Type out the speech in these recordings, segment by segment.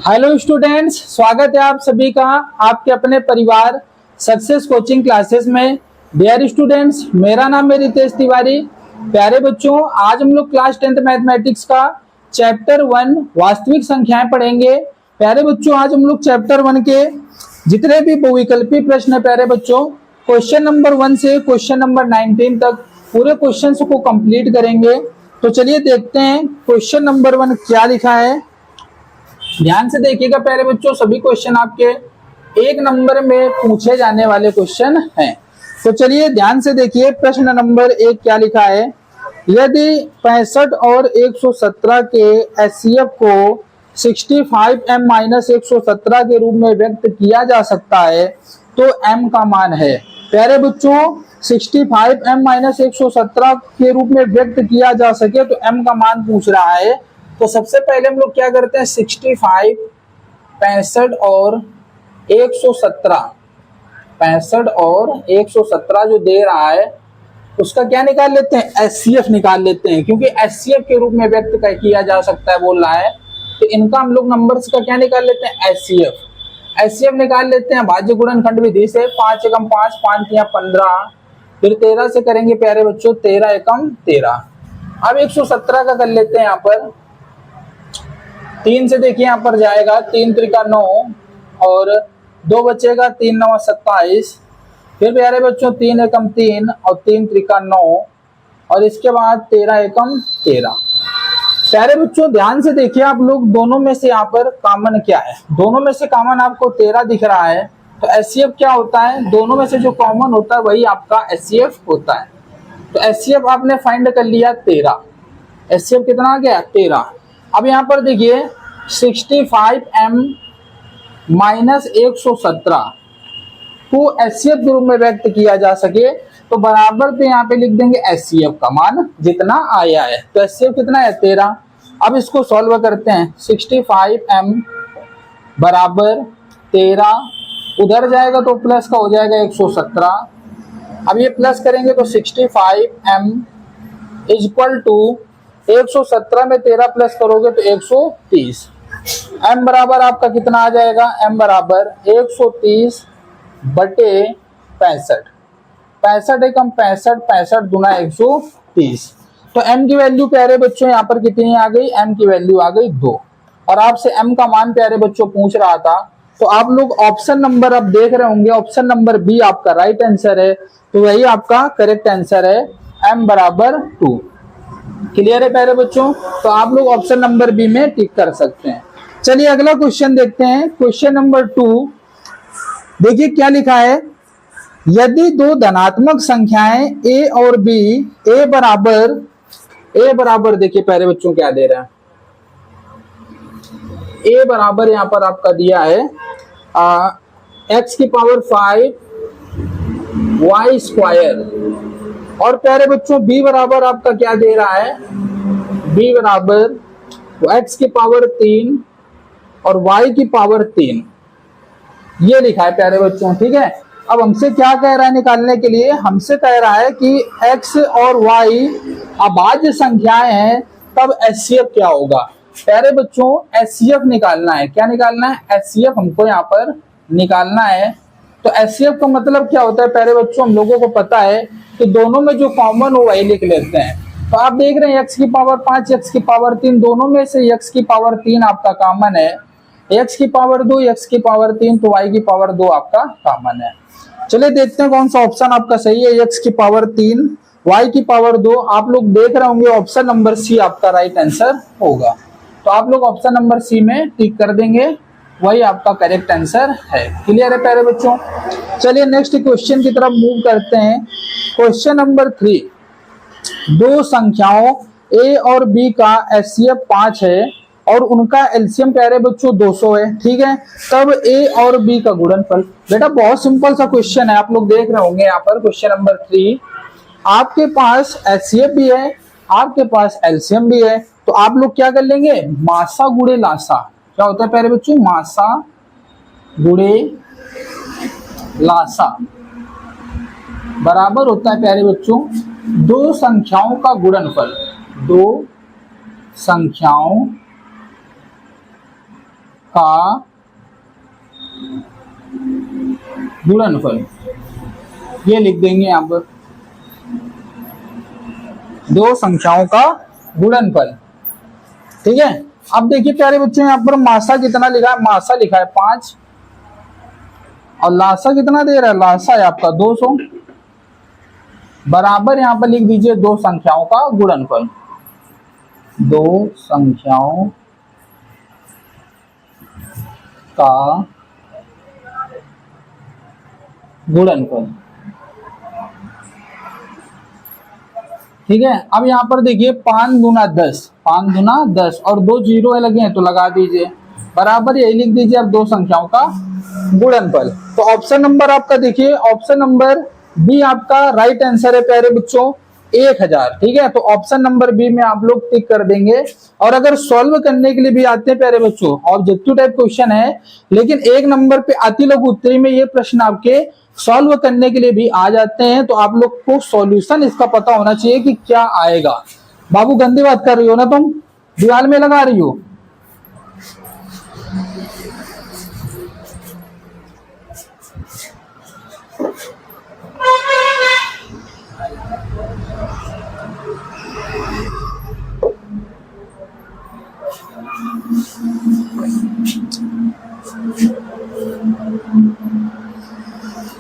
Hello students, स्वागत है आप सभी का आपके अपने परिवार सक्सेस कोचिंग क्लासेस में। डियर स्टूडेंट्स, मेरा नाम है रितेश तिवारी। प्यारे बच्चों, आज हम लोग क्लास 10th मैथमेटिक्स का चैप्टर 1 वास्तविक संख्याएं पढ़ेंगे। प्यारे बच्चों, आज हम लोग चैप्टर 1 के जितने भी बहुविकल्पी प्रश्न है प्यारे बच्चों, क्वेश्चन नंबर 1 से क्वेश्चन नंबर 19 तक पूरे क्वेश्चन को कंप्लीट करेंगे। तो चलिए देखते हैं क्वेश्चन नंबर 1 क्या लिखा है। ध्यान से देखिएगा प्यारे बच्चों, सभी क्वेश्चन आपके एक नंबर में पूछे जाने वाले क्वेश्चन हैं। तो चलिए ध्यान से देखिए, प्रश्न नंबर 1 क्या लिखा है। यदि 65 और 117 के एचसीएफ को 65m-117 के रूप में व्यक्त किया जा सकता है तो m का मान है। प्यारे बच्चों, 65m-117 के रूप में व्यक्त किया जा सके तो m का मान पूछ रहा है। तो सबसे पहले हम लोग क्या करते हैं, 65, 65 और 117, 65 और 117 जो दे रहा है उसका क्या निकाल लेते हैं, एचसीएफ निकाल लेते हैं, क्योंकि एचसीएफ के रूप में व्यक्त किया जा सकता है बोल रहा है। तो इनका हम लोग नंबर्स का क्या निकाल लेते हैं, एचसीएफ। एचसीएफ निकाल लेते हैं भाज्य गुणनखंड विधि से। 5 एकम 5, 5 तिया 15, फिर 13 से करेंगे प्यारे बच्चों, 13 एकम 13। अब 117 का कर लेते हैं यहाँ पर। 3 से देखिए यहाँ पर जाएगा, 3 त्रिका 9 और 2 बचेगा, 3 9 27। फिर प्यारे बच्चों 3 एकम 3 और 3 त्रिका 9 और इसके बाद 13 एकम 13। प्यारे बच्चों ध्यान से देखिए आप लोग, दोनों में से यहाँ पर कॉमन क्या है, दोनों में से कॉमन आपको 13 दिख रहा है। तो एचसीएफ क्या होता है, दोनों में से जो कॉमन होता है वही आपका एचसीएफ होता है। तो एचसीएफ आपने फाइंड कर लिया 13। एचसीएफ कितना आ गया, 13। अब यहाँ पर देखिए 65m-117 को एचसीएफ के रूप में व्यक्त किया जा सके तो बराबर पे यहाँ पे लिख देंगे एचसीएफ का मान जितना आया है। तो एचसीएफ कितना है, 13। अब इसको सॉल्व करते हैं। 65m बराबर 13, उधर जाएगा तो प्लस का हो जाएगा 117। अब ये प्लस करेंगे तो 65m इक्वल टू 117 में 13 प्लस करोगे तो 130। m बराबर आपका कितना आ जाएगा, m बराबर 130 बटे 65। 65 एकम 65, 65 दूना 130। तो m की वैल्यू प्यारे बच्चों यहाँ पर कितनी आ गई, m की वैल्यू आ गई 2। और आपसे m का मान प्यारे बच्चों पूछ रहा था, तो आप लोग ऑप्शन नंबर अब देख रहे होंगे, ऑप्शन नंबर बी आपका राइट आंसर है। तो वही आपका करेक्ट आंसर है, m बराबर 2। क्लियर है प्यारे बच्चों, तो आप लोग ऑप्शन नंबर बी में टिक कर सकते हैं। चलिए अगला क्वेश्चन देखते हैं, क्वेश्चन नंबर 2। देखिए क्या लिखा है। यदि दो धनात्मक संख्याएं a और b, a बराबर देखिए प्यारे बच्चों क्या दे रहा है, a बराबर यहाँ पर आपका दिया है x की पावर 5 y स्क्वायर, और प्यारे बच्चों b बराबर आपका क्या दे रहा है, b बराबर x की पावर 3 और y की पावर 3, ये लिखा है प्यारे बच्चों। ठीक है, अब हमसे क्या कह रहा है निकालने के लिए, हमसे कह रहा है कि x और y अभाज्य संख्याएं हैं, तब एचसीएफ क्या होगा। प्यारे बच्चों एचसीएफ निकालना है, क्या निकालना है, एचसीएफ हमको यहाँ पर निकालना है। तो एचसीएफ का मतलब क्या होता है प्यारे बच्चों, हम लोगों को पता है कि दोनों में जो कॉमन हो वही लिख लेते हैं। तो आप देख रहे हैं x की पावर 5, x की पावर 3, दोनों में से x की पावर 3 आपका कॉमन है, x की पावर 2, x की पावर 3, तो y की पावर 2 आपका कॉमन है। चलिए देखते हैं कौन सा ऑप्शन आपका सही है, x की पावर 3, y की पावर 2। आप लोग देख रहे होंगे ऑप्शन नंबर सी आपका राइट आंसर होगा। तो आप लोग ऑप्शन नंबर सी में टिक कर देंगे, वही आपका करेक्ट आंसर है। क्लियर है प्यारे बच्चों। चलिए नेक्स्ट क्वेश्चन की तरफ मूव करते हैं। Question number 3। दो संख्याओं a और b का एचसीएफ 5 है और उनका एलसीएम प्यारे बच्चों 200 है। ठीक है, तब a और b का गुणनफल। बेटा बहुत सिंपल सा क्वेश्चन है, आप लोग देख रहे होंगे यहाँ पर क्वेश्चन नंबर 3। आपके पास एचसीएफ भी है, आपके पास एलसीएम भी है, तो आप लोग क्या कर लेंगे, मासा गुणे लासा। क्या होता है प्यारे बच्चों, मासा गुणे लासा बराबर होता है प्यारे बच्चों दो संख्याओं का गुणनफल। दो संख्याओं का गुणनफल, ये लिख देंगे यहाँ पर, दो संख्याओं का गुणनफल। ठीक है, अब देखिए प्यारे बच्चों यहाँ पर मासा कितना लिखा है, मासा लिखा है 5 और लासा कितना दे रहा है, लासा है आपका 200, बराबर यहाँ पर लिख दीजिए दो संख्याओं का गुणनफल, दो संख्याओं का गुणनफल। ठीक है, अब यहाँ पर देखिए 5 दूना 10, 5 दूना 10 और 2 जीरो लगे हैं तो लगा दीजिए, बराबर यही लिख दीजिए अब दो संख्याओं का गुणनफल। तो ऑप्शन नंबर आपका देखिए, ऑप्शन नंबर बी आपका राइट आंसर है प्यारे बच्चों 1000। ठीक है, तो ऑप्शन नंबर बी में आप लोग टिक कर देंगे। और अगर सॉल्व करने के लिए भी आते हैं प्यारे बच्चों, ऑब्जेक्टिव टाइप क्वेश्चन है लेकिन एक नंबर पे अति लघु उत्तरी में ये प्रश्न आपके सॉल्व करने के लिए भी आ जाते हैं, तो आप लोग को सॉल्यूशन इसका पता होना चाहिए कि क्या आएगा। बाबू गंदी बात कर रही हो ना तुम, दीवार में लगा रही हो।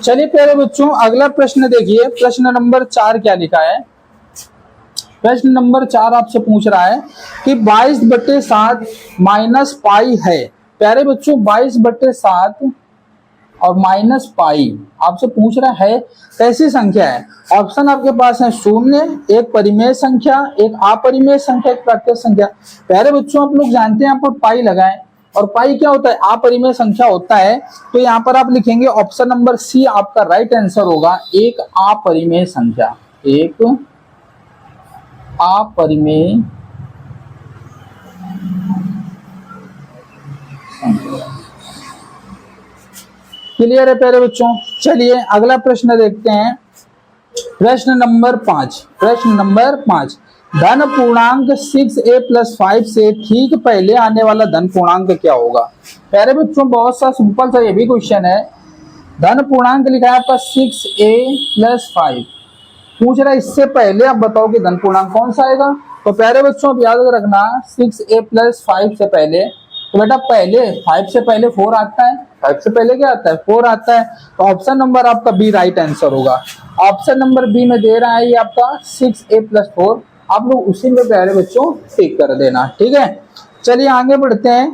चलिए प्यारे बच्चों अगला प्रश्न देखिए, प्रश्न नंबर 4 क्या लिखा है। प्रश्न नंबर 4 आपसे पूछ रहा है कि 22/7 माइनस पाई है। प्यारे बच्चों 22/7 और माइनस पाई आपसे पूछ रहा है कैसी संख्या है। ऑप्शन आपके पास है 0, एक परिमेय संख्या, एक अपरिमेय संख्या, एक प्राकृत संख्या। प्यारे बच्चों आप लोग जानते हैं यहाँ पर पाई लगाएं, और पाई क्या होता है, अपरिमेय संख्या होता है। तो यहाँ पर आप लिखेंगे ऑप्शन नंबर सी आपका राइट आंसर होगा, एक अपरिमेय संख्या, एक अपरिमेय संख्या। क्लियर है प्यारे बच्चों। चलिए अगला प्रश्न देखते हैं, प्रश्न नंबर 5। प्रश्न नंबर 5, धन पूर्णांक 6a + 5 से ठीक पहले आने वाला धन पूर्णांक क्या होगा। प्यारे बच्चों बहुत सा सिंपल सा ये भी क्वेश्चन है। धन पूर्णांक लिखा है आपका 6a + 5, पूछ रहा है इससे पहले आप बताओ कि धन पूर्णांक कौन सा आएगा। तो प्यारे बच्चों आप याद रखना 6a + 5 से पहले, तो बेटा पहले 5 से पहले 4 आता है, 5 से पहले क्या आता है 4 आता है। तो ऑप्शन नंबर आपका बी राइट आंसर होगा। ऑप्शन नंबर बी में दे रहा है ये आपका 6a + 4, आप लोग उसी में प्यारे बच्चों टिक कर देना। ठीक है, चलिए आगे बढ़ते हैं।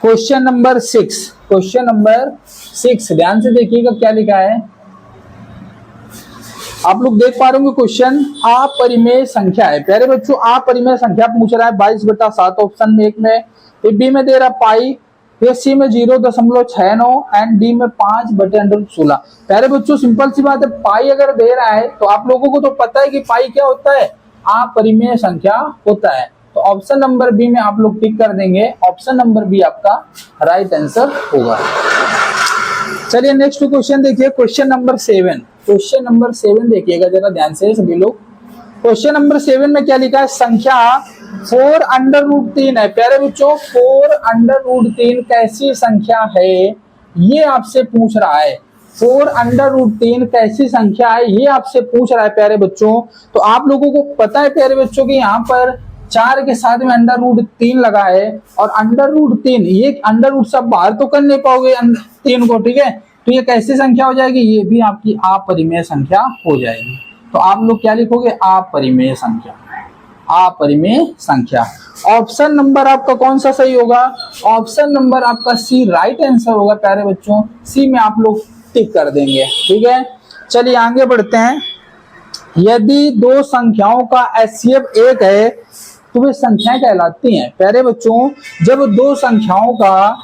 क्वेश्चन नंबर 6, क्वेश्चन नंबर 6 ध्यान से देखिएगा क्या लिखा है। आप लोग देख पा रहे होंगे क्वेश्चन अपरिमेय संख्या है। प्यारे बच्चों अपरिमेय संख्या पूछ रहा है 22/7 ऑप्शन में, एक में, बी में दे रहा पाई, फिर सी में 0.69 एंड डी में 5/√16। प्यारे बच्चों सिंपल सी बात है, पाई अगर दे रहा है तो आप लोगों को तो पता है कि पाई क्या होता है, अपरिमेय संख्या होता है। तो ऑप्शन नंबर बी में आप लोग टिक कर देंगे, ऑप्शन नंबर बी आपका राइट आंसर होगा। चलिए नेक्स्ट क्वेश्चन देखिए, क्वेश्चन नंबर 7। क्वेश्चन नंबर 7 देखिएगा जरा ध्यान से सभी लोग। क्वेश्चन नंबर 7 में क्या लिखा है, संख्या 4√3 है। प्यारे बच्चों 4√3 कैसी संख्या है ये आपसे पूछ रहा है। 4√3 कैसी संख्या है ये आपसे पूछ रहा है प्यारे बच्चों। तो आप लोगों को पता है प्यारे बच्चों कि यहाँ पर 4 के साथ में √3 लगा है, और √3 ये अंडर सब बाहर तो कर नहीं पाओगे 3 को। ठीक है, तो ये कैसी संख्या हो जाएगी, ये भी आपकी अपरिमेय संख्या हो जाएगी। तो आप लोग क्या लिखोगे, अपरिमेय संख्या, अपरिमेय संख्या। ऑप्शन नंबर आपका कौन सा सही होगा, ऑप्शन नंबर आपका सी राइट आंसर होगा प्यारे बच्चों, सी में आप लोग टिक कर देंगे। ठीक है, चलिए आगे बढ़ते हैं। यदि दो संख्याओं का HCF 1 है तो वे संख्याएं कहलाती हैं। प्यारे बच्चों जब दो संख्याओं का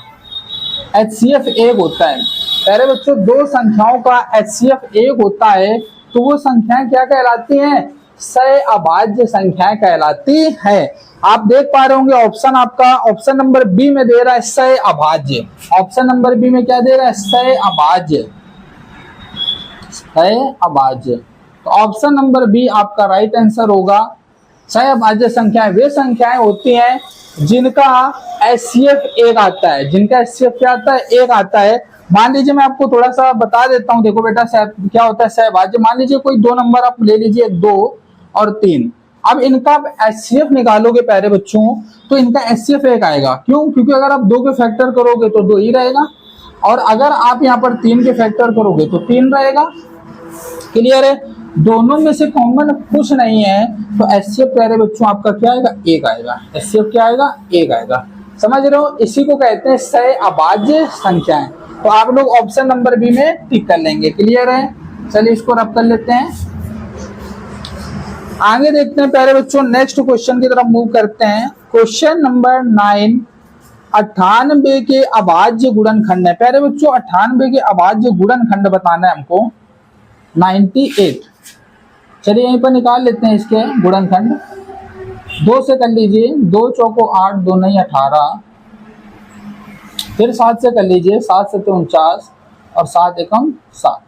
HCF 1 होता है, प्यारे बच्चों दो संख्याओं का HCF 1 होता है तो वो संख्याएं क्या कहलाती हैं, सह अभाज्य संख्याएं कहलाती हैं। आप देख पा रहे होंगे ऑप्शन आपका ऑप्शन नंबर बी में दे रहा है सह अभाज्य। ऑप्शन नंबर बी में क्या दे रहा है, सह अभाज्य, सह अभाज्य। तो ऑप्शन नंबर बी आपका राइट आंसर होगा, सह अभाज्य संख्याएं वे संख्याएं होती हैं जिनका HCF 1 आता है। जिनका HCF क्या आता है? 1 आता है। मान लीजिए मैं आपको थोड़ा सा बता देता हूं, देखो बेटा क्या होता है सहभाज्य। मान लीजिए कोई दो नंबर आप ले लीजिए, 2 और 3। अब इनका HCF निकालोगे प्यारे बच्चों तो इनका HCF 1 आएगा। क्यों? क्योंकि अगर आप 2 के फैक्टर करोगे तो 2 ही रहेगा, और अगर आप यहाँ पर 3 के फैक्टर करोगे तो 3 रहेगा। क्लियर है? दोनों में से कॉमन कुछ नहीं है, तो HCF प्यारे बच्चों आपका क्या आएगा? 1 आएगा। HCF क्या आएगा? 1 आएगा। समझ रहे हो? इसी को कहते हैं सह अभाज्य संख्याएं। तो आप लोग ऑप्शन नंबर बी में टिक कर लेंगे। क्लियर है? चलिए इसको रब कर लेते हैं। आगे देखते हैं प्यारे बच्चों, नेक्स्ट क्वेश्चन की तरफ मूव करते हैं। क्वेश्चन नंबर 9, 98 के अभाज्य गुणनखंड है। प्यारे बच्चों 98 के अभाज्य गुणनखंड बताना है हमको। 98, चलिए यहीं पर निकाल लेते हैं इसके गुणनखंड। 2 से कर लीजिए, 2 चौको 8, 2 नहीं 18। फिर 7 से कर लीजिए, 7 से 49 और 7 एकम 7।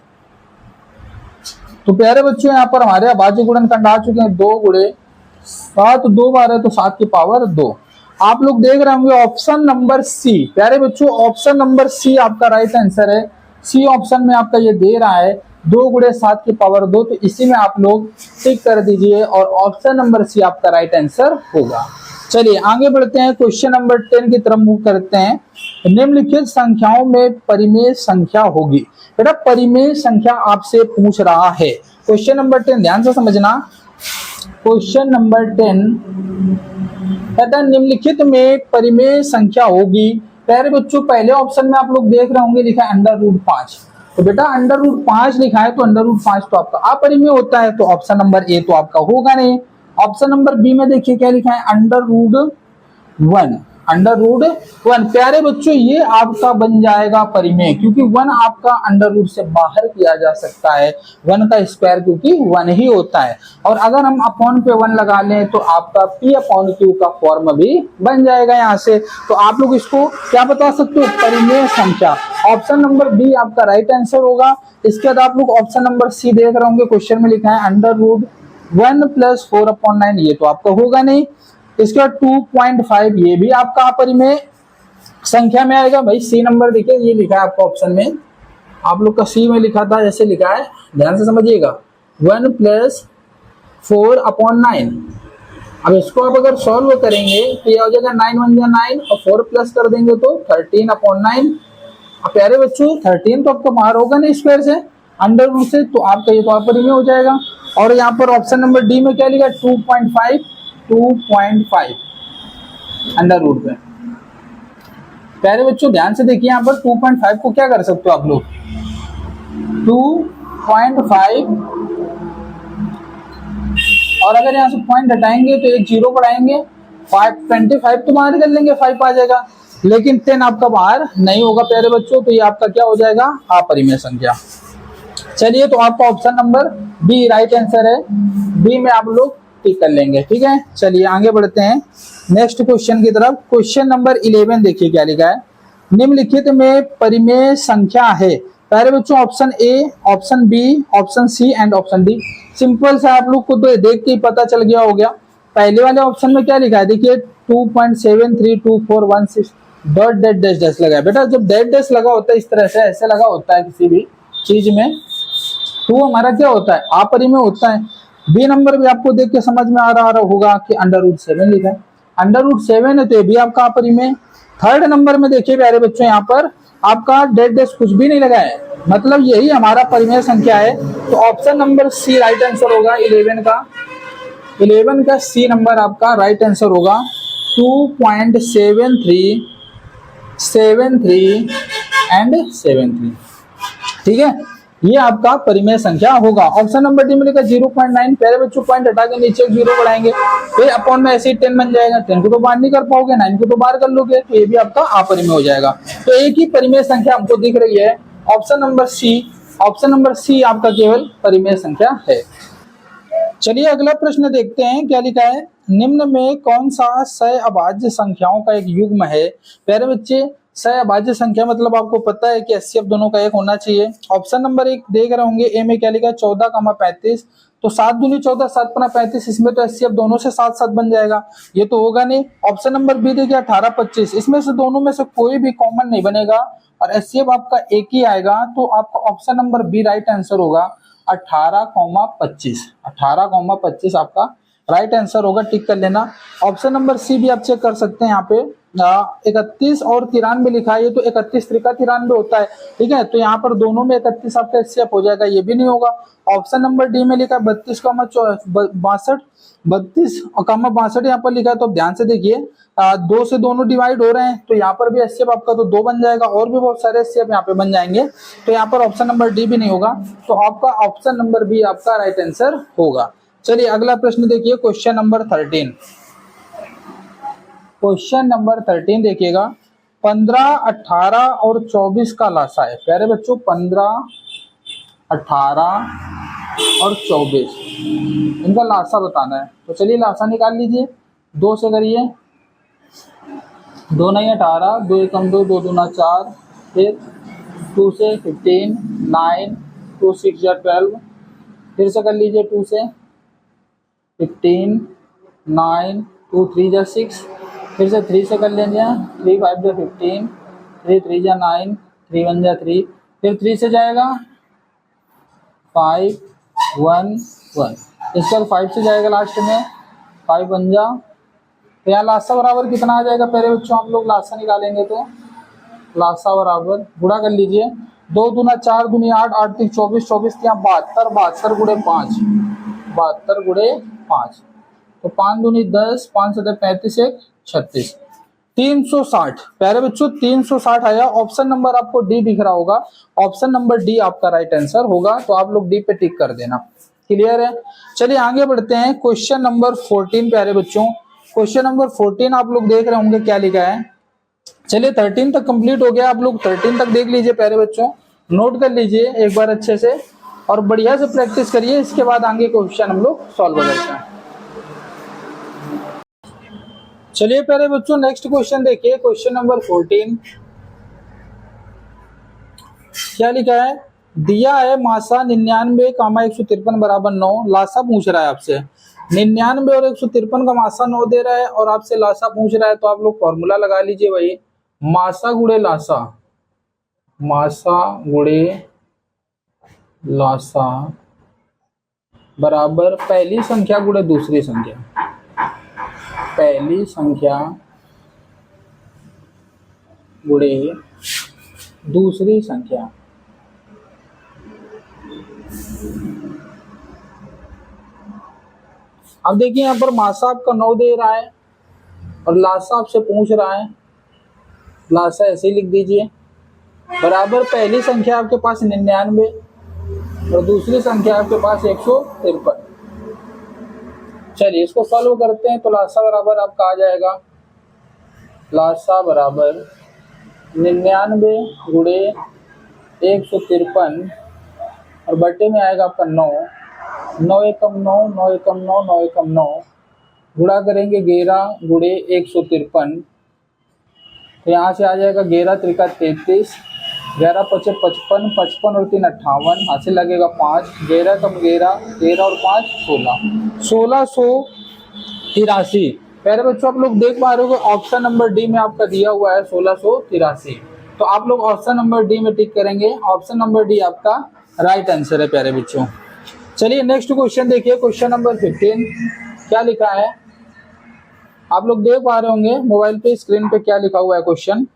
तो प्यारे बच्चों यहाँ पर हमारे अभाज्य गुणनखंड आ चुके हैं। 2 गुणे 7, 2 बार है तो 7 की पावर 2। आप लोग देख रहे होंगे ऑप्शन नंबर सी। प्यारे बच्चों ऑप्शन नंबर सी आपका राइट आंसर है। सी ऑप्शन में आपका ये दे रहा है 2 गुणे 7 की पावर 2, तो इसी में आप लोग टिक कर दीजिए और ऑप्शन नंबर सी आपका राइट आंसर होगा। चलिए आगे बढ़ते हैं, क्वेश्चन नंबर 10 की तरफ मूव करते हैं। निम्नलिखित संख्याओं में परिमेय संख्या होगी। बेटा परिमेय संख्या आपसे पूछ रहा है। क्वेश्चन नंबर 10 ध्यान से समझना। क्वेश्चन नंबर 10 कहता निम्नलिखित में परिमेय संख्या होगी। प्यारे बच्चों पहले ऑप्शन में आप लोग देख रहे होंगे लिखा है √5। तो बेटा √5 लिखा है तो √5 तो आपका अपरिमेय होता है, तो ऑप्शन नंबर ए तो आपका होगा नहीं। ऑप्शन नंबर बी में देखिए क्या लिखा है √1। √1 प्यारे बच्चों ये आपका बन जाएगा परिमेय, क्योंकि 1 आपका √√ से बाहर किया जा सकता है। 1 का स्क्वायर क्योंकि 1 ही होता है। और अगर हम अपॉन पे 1 लगा लें तो आपका P/Q का फॉर्म भी बन जाएगा यहाँ से। तो आप लोग इसको क्या बता सकते हो? परिमेय संख्या। ऑप्शन नंबर बी आपका राइट आंसर होगा। इसके बाद आप लोग ऑप्शन नंबर सी देख रहे होंगे, क्वेश्चन में लिखा है √1 + 4/9, ये तो आपका होगा नहीं। इसके बाद 2.5 ये भी आपका अपरिमेय संख्या में आएगा। भाई सी नंबर देखिए ये लिखा है आपका ऑप्शन में, आप लोग का सी में लिखा था, ऐसे लिखा है, ध्यान से समझिएगा। 1 + 4/9। अब इसको आप अगर सॉल्व करेंगे तो ये हो जाएगा 9 × 1 = 9 और 4 प्लस कर देंगे तो 13/9। अब प्यारे बच्चों 13 तो आपका बाहर होगा नहीं स्क्वायर से, √√ से, तो आपका ये तो अपरिमेय हो जाएगा। और यहाँ पर ऑप्शन नंबर डी में क्या लिखा है 2.5 √√ पे। प्यारे बच्चों ध्यान से देखिए यहाँ पर 2.5 को क्या कर सकते हो आप लोग, 2.5 और अगर यहाँ से पॉइंट हटाएंगे तो एक 0 बढ़ाएंगे, 25 तो बाहर कर लेंगे, 5 आ जाएगा, लेकिन 10 आपका बाहर नहीं होगा प्यारे बच्चों, तो ये आपका क्या हो जाएगा? अपरिमेय संख्या। चलिए तो आपका option number B right answer है। बी में आप लोग टिक कर लेंगे। ठीक है, चलिए आगे बढ़ते हैं नेक्स्ट क्वेश्चन की तरफ। क्वेश्चन नंबर 11 देखिए क्या लिखा है। निम्नलिखित में परिमेय संख्या है। प्यारे बच्चों option A, option B, option C and option D. Simple सा आप लोग को तो देख के ही पता चल गया हो गया। पहले वाले ऑप्शन में क्या लिखा है देखिए 2.732416 डॉट डैश लगा है। बेटा जब डैश लगा होता है इस तरह से ऐसे लगा होता है किसी भी चीज में, तो हमारा क्या होता है? अपरिमेय होता है। बी नंबर भी आपको देख के समझ में आ रहा होगा कि √7 लिखा है, √7 है तो ये भी आपका अपरिमेय। थर्ड नंबर में देखिए प्यारे बच्चों यहाँ पर आपका डैश कुछ भी नहीं लगा है, मतलब यही हमारा परिमेय संख्या है। तो option number C right answer होगा 11 का सी नंबर आपका राइट आंसर होगा। 2.73 एंड 73। ठीक है, ये आपका परिमेय संख्या होगा। ऑप्शन नंबर डी में लिखा 0.9। प्यारे बच्चों पॉइंट हटा के नीचे 0 बढ़ाएंगे, फिर अपॉन में ऐसे ही 10 बन जाएगा। 10 को तो बाहर नहीं कर पाओगे, 9 को तो बाहर कर लोगे, तो ये भी आपका अपरिमेय हो जाएगा। तो एक ही परिमेय संख्या हमको दिख रही है, option number C. Option number C आपका केवल परिमेय संख्या है। चलिए अगला प्रश्न देखते हैं क्या लिखा है। निम्न में कौन सा सह अभाज्य संख्याओं का एक युग्म है? प्यारे बच्चे सह अभाज्य संख्या मतलब आपको पता है कि HCF दोनों का 1 होना चाहिए। ऑप्शन नंबर 1 देख रहे होंगे, ए में क्या लिखा है 14, 35, तो 7 दूनी 14, 7 पना 35, इसमें तो HCF दोनों से 7 7 बन जाएगा, ये तो होगा नहीं। ऑप्शन नंबर बी देखिए 18 25, इसमें से दोनों में से कोई भी कॉमन नहीं बनेगा और HCF आपका एक ही आएगा, तो आपका option number B right answer होगा 18,25। 18,25 आपका राइट आंसर होगा, टिक कर लेना। ऑप्शन नंबर सी भी आप चेक कर सकते हैं, यहाँ पे 31 और 93 लिखा है, ये तो 31 त्रिका 93 होता है, ठीक है, तो यहाँ पर दोनों में 31 आपका HCF हो जाएगा, ये भी नहीं होगा। ऑप्शन नंबर डी में लिखा है 32 62, 32 और 62 यहाँ पर लिखा है, तो आप ध्यान से देखिए 2 से दोनों डिवाइड हो रहे हैं, तो यहाँ पर भी HCF आपका तो 2 बन जाएगा, और भी बहुत सारे HCF यहाँ पे बन जाएंगे, तो यहाँ पर ऑप्शन नंबर डी भी नहीं होगा, तो आपका ऑप्शन नंबर बी आपका राइट आंसर होगा। चलिए अगला प्रश्न देखिए, क्वेश्चन नंबर 13। क्वेश्चन नंबर 13 देखिएगा, 15, 18 और 24 का लासा है। प्यारे बच्चों 15, 18 और 24 इनका लासा बताना है, तो चलिए लासा निकाल लीजिए। 2 से करिए, 2 नहीं 18, 2 एकम 2, 2 दूना 4, फिर 2 से 15, 9, 2 6 या 12, फिर से कर लीजिए 2 से 15, 9, 2 3 जा 6, फिर से 3 से कर लीजिए, 3 5 जा 15, 3 3 जा 9, 3 1 जा 3, फिर 3 से जाएगा 5 1 1, इसके बाद 5 से जाएगा लास्ट में 5 1 जा, तो यहाँ लासा बराबर कितना आ जाएगा प्यारे बच्चों, आप लोग लासा निकालेंगे तो लासा बराबर गुणा कर लीजिए, 2 दूना 4 दूनी 8, 8 3 24, 24 यहाँ 72, 72 गुणे 5, 72 गुणे 5, तो 5 दूनी 10, 5 7 35, 1 36, 360 प्यारे बच्चों 360 आया। ऑप्शन नंबर आपको डी दिख रहा होगा, ऑप्शन नंबर डी आपका राइट आंसर होगा, तो आप लोग डी पे टिक कर देना। क्लियर है, चलिए आगे बढ़ते हैं। क्वेश्चन नंबर 14 प्यारे बच्चों, क्वेश्चन नंबर 14 आप लोग देख रहे होंगे क्या लिखा है। चलिए 13 तक कंप्लीट हो गया, आप लोग 13 तक देख लीजिए प्यारे बच्चों, नोट कर लीजिए एक बार अच्छे से और बढ़िया से प्रैक्टिस करिए, इसके बाद आगे क्वेश्चन हम लोग सॉल्व करते हैं। चलिए प्यारे बच्चों नेक्स्ट क्वेश्चन देखिए, क्वेश्चन नंबर 14 क्या लिखा है। दिया है मासा 99, 153 बराबर 9, लासा पूछ रहा है आपसे। 99 और 153 का मासा 9 दे रहा है और आपसे लासा पूछ रहा है, तो आप लोग फॉर्मूला लगा लीजिए भाई, मासा गुणे लासा, मासा गुणे लासा बराबर पहली संख्या गुणे दूसरी संख्या, पहली संख्या गुणे दूसरी संख्या। अब देखिए यहाँ पर मासा आपका 9 दे रहा है और लासा आपसे पूछ रहा है, लासा ऐसे ही लिख दीजिए, बराबर पहली संख्या आपके पास 99 और दूसरी संख्या आपके पास 153। चलिए इसको सॉल्व करते हैं, तो लासा बराबर आपका आ जाएगा, लासा बराबर 99 गुणे 153 और बट्टे में आएगा आपका 9, 9 एकम 9, 9 एकम 9, 9 एकम 9, गुणा करेंगे 11 गुणे 153, तो यहाँ से आ जाएगा 11 त्रिका 33, 11 पचे 55, 55 और 3 58, यहाँ से लगेगा 5, 11 कम 11, 13 और 5 16, 1683। पहले बच्चों आप लोग देख पा रहे हो ऑप्शन नंबर डी में आपका दिया हुआ है 1683, तो आप लोग ऑप्शन नंबर डी में टिक करेंगे, ऑप्शन नंबर डी आपका राइट आंसर है प्यारे बच्चों। चलिए नेक्स्ट क्वेश्चन देखिए, क्वेश्चन नंबर 15 क्या लिखा है, आप लोग देख पा रहे होंगे मोबाइल पे स्क्रीन पे क्या लिखा हुआ है क्वेश्चन।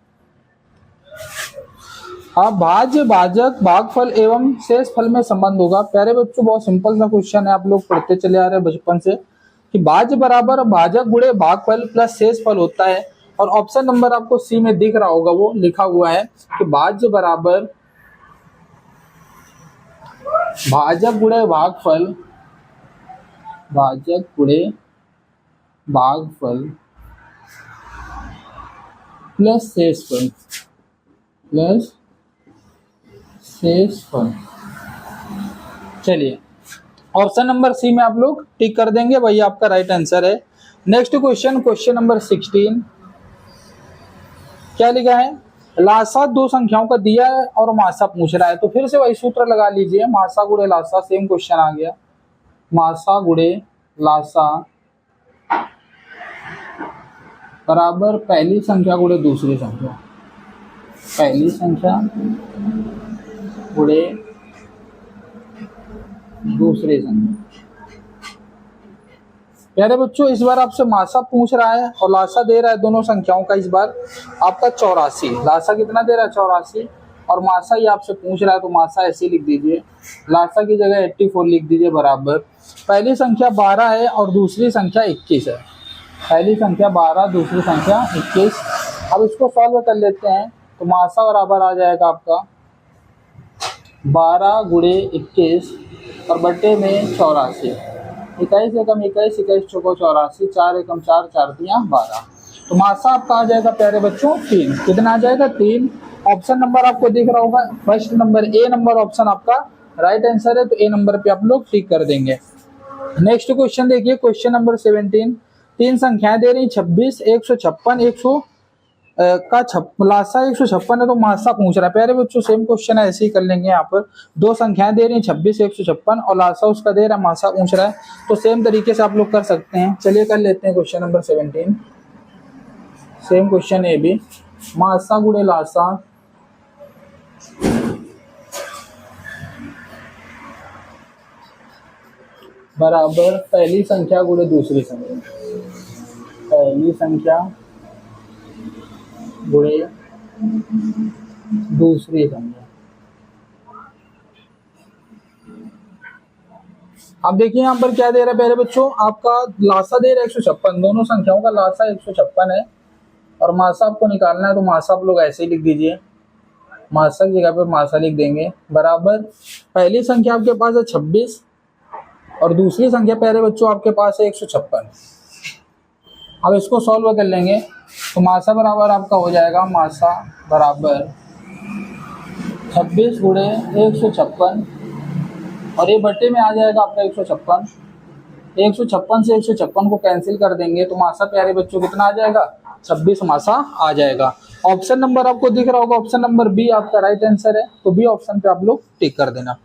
अब भाज्य भाजक भागफल एवं शेष फल में संबंध होगा। प्यारे बच्चों बहुत सिंपल सा क्वेश्चन है, आप लोग पढ़ते चले आ रहे हैं बचपन से कि भाज्य बराबर भाजक गुणे भागफल प्लस शेष फल होता है, और ऑप्शन नंबर आपको सी में दिख रहा होगा, वो लिखा हुआ है कि भाज्य बराबर भाजक गुणे भागफल, भाजक गुणे भागफल प्लस शेष फल, प्लस शेष फल। चलिए ऑप्शन नंबर सी में आप लोग टिक कर देंगे, वही आपका राइट आंसर है। नेक्स्ट क्वेश्चन, क्वेश्चन नंबर 16 क्या लिखा है, लासा 2 संख्याओं का दिया है और मासा पूछ रहा है, तो फिर से वही सूत्र लगा लीजिए, मासा गुणे लासा, सेम क्वेश्चन आ गया, मासा गुणे लासा बराबर पहली संख्या गुणे दूसरी संख्या, पहली संख्या गुणे दूसरी संख्या। प्यारे बच्चों, इस बार आपसे मासा पूछ रहा है और लासा दे रहा है दोनों संख्याओं का। इस बार आपका 84, लासा कितना दे रहा है 84, और मासा ही आपसे पूछ रहा है तो मासा ऐसे लिख दीजिए, लासा की जगह 84 लिख दीजिए बराबर पहली संख्या 12 है और दूसरी संख्या 21 है। पहली संख्या 12, दूसरी संख्या 21। अब इसको सॉल्व कर लेते हैं तो मासा बराबर आ जाएगा आपका 12 गुणे 21 और बटे में 84, 21 एकम 21, 21 चौको 84, 4 एकम 4, 4 दिया 12। तो मासा आपका आ जाएगा प्यारे बच्चों 3। कितना आ जाएगा 3। ऑप्शन नंबर आपको दिख रहा होगा, first number A number option आपका राइट आंसर है, तो ए नंबर पे आप लोग टिक कर देंगे। नेक्स्ट क्वेश्चन देखिए, क्वेश्चन नंबर 17। तीन संख्याएं दे रही 26, 156, 100 का लासा 156 है तो मासा पूछ रहा है। प्यारे बच्चों सेम क्वेश्चन है, ऐसे ही कर लेंगे। यहाँ पर दो संख्याएं दे रही 26, 156 और लासा उसका दे रहा है, मासा पूछ रहा है, तो सेम तरीके से आप लोग कर सकते हैं। चलिए कर लेते हैं क्वेश्चन नंबर 17। सेम क्वेश्चन है भी, मासा गुणे लासा बराबर पहली संख्या गुणे दूसरी संख्या, पहली संख्या गुणे दूसरी संख्या। अब देखिए यहाँ पर क्या दे रहा है पहले बच्चों, आपका लासा दे रहा है 156, दोनों संख्याओं का लासा 156 है और मासा आपको निकालना है, तो मासा आप लोग ऐसे ही लिख दीजिए, मासा की जगह पर मासा लिख देंगे बराबर पहली संख्या आपके पास है 26 और दूसरी संख्या प्यारे बच्चों आपके पास है 156। अब इसको सॉल्व कर लेंगे तो मासा बराबर आपका हो जाएगा, मासा बराबर 26 गुणे 156 और ये बटे में आ जाएगा आपका 156। 156 से 156 को कैंसिल कर देंगे तो मासा प्यारे बच्चों कितना आ जाएगा 26 मासा आ जाएगा। ऑप्शन नंबर आपको दिख रहा होगा, ऑप्शन नंबर बी आपका राइट आंसर है, तो बी ऑप्शन पे आप लोग टिक कर देना।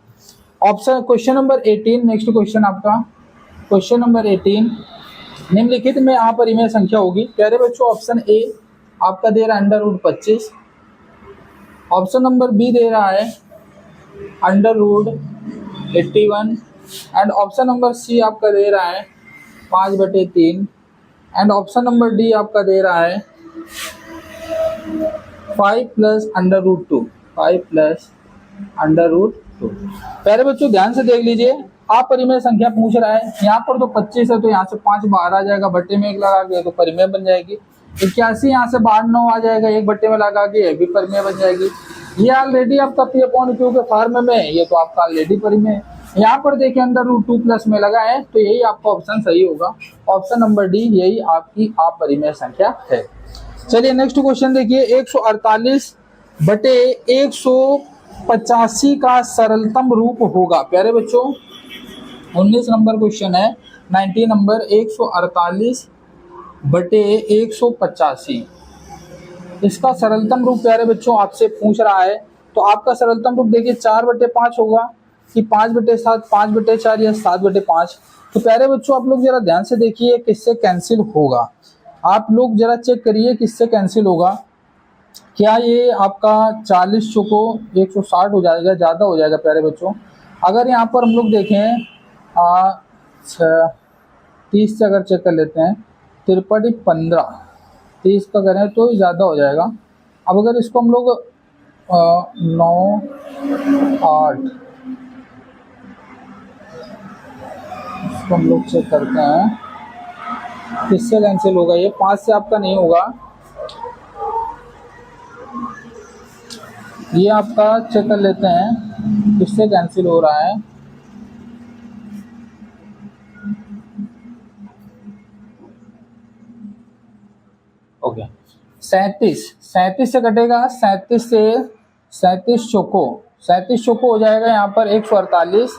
Option question number 18। Next question आपका क्वेश्चन नंबर 18, निम्नलिखित में अपरिमेय संख्या होगी। प्यारे बच्चों ऑप्शन ए आपका दे रहा है √25, ऑप्शन नंबर बी दे रहा है √81 एंड ऑप्शन नंबर सी आपका दे रहा है 5/3 एंड ऑप्शन नंबर डी आपका दे रहा है 5 + √2, 5 + √2। प्यारे बच्चों ध्यान से देख लीजिए, अपरिमेय संख्या पूछ रहा है। यहाँ पर तो 25 है तो यहाँ से 5 बाहर आ जाएगा, बट्टे में 1 लगा के तो परिमेय बन जाएगी। 81 यहाँ से बाहर 9 आ जाएगा, 1 बट्टे में लगा के भी परिमेय बन जाएगी। ये ऑलरेडी आपका P/Q के फॉर्म में है, ये तो आपका ऑलरेडी परिमेय है। यहाँ पर देखिए √2 प्लस में लगा है, तो यही आपका ऑप्शन सही होगा, ऑप्शन नंबर डी यही आपकी अपरिमेय संख्या है। चलिए नेक्स्ट क्वेश्चन देखिए, 148/185 का सरलतम रूप होगा। प्यारे बच्चों 19 नंबर क्वेश्चन है, 19 नंबर 148/185 इसका सरलतम रूप प्यारे बच्चों आपसे पूछ रहा है। तो आपका सरलतम रूप देखिए 4/5 होगा कि 5/7, 5/4 या 7/5। तो प्यारे बच्चों आप लोग जरा ध्यान से देखिए किससे कैंसिल होगा, आप लोग जरा चेक करिए किससे कैंसिल होगा। क्या ये आपका 40 चौको 160 हो जाएगा, ज़्यादा हो जाएगा प्यारे बच्चों। अगर यहाँ पर हम लोग देखें 30 से अगर चेक कर लेते हैं, 53 15 30 का करें तो ज़्यादा हो जाएगा। अब अगर इसको हम लोग 9 8 इसको हम लोग चेक करते हैं किससे कैंसिल होगा। ये 5 से आपका नहीं होगा, ये आपका चेक कर लेते हैं किससे कैंसिल हो रहा है। ओके 37 से कटेगा, 37 चौको हो जाएगा यहाँ पर 148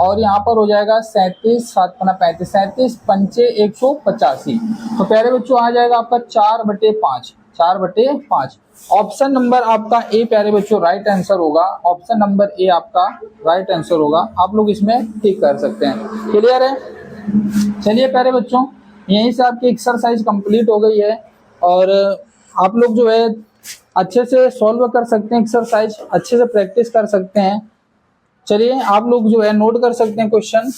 और यहाँ पर हो जाएगा 37 7 35 37 पंचे 185। तो प्यारे बच्चों आ जाएगा आपका 4/5। 4/5। ऑप्शन नंबर आपका ए प्यारे बच्चों राइट आंसर होगा। ऑप्शन नंबर ए आपका राइट आंसर होगा। आप लोग इसमें टिक कर सकते हैं। क्लियर है? चलिए प्यारे बच्चों, यहीं से आपकी एक्सरसाइज कंप्लीट हो गई है और आप लोग जो है अच्छे से सॉल्व कर सकते हैं, एक्सरसाइज अच्छे से प्रैक्टिस कर सकते हैं। चलिए आप लोग जो है नोट कर सकते हैं क्वेश्चन।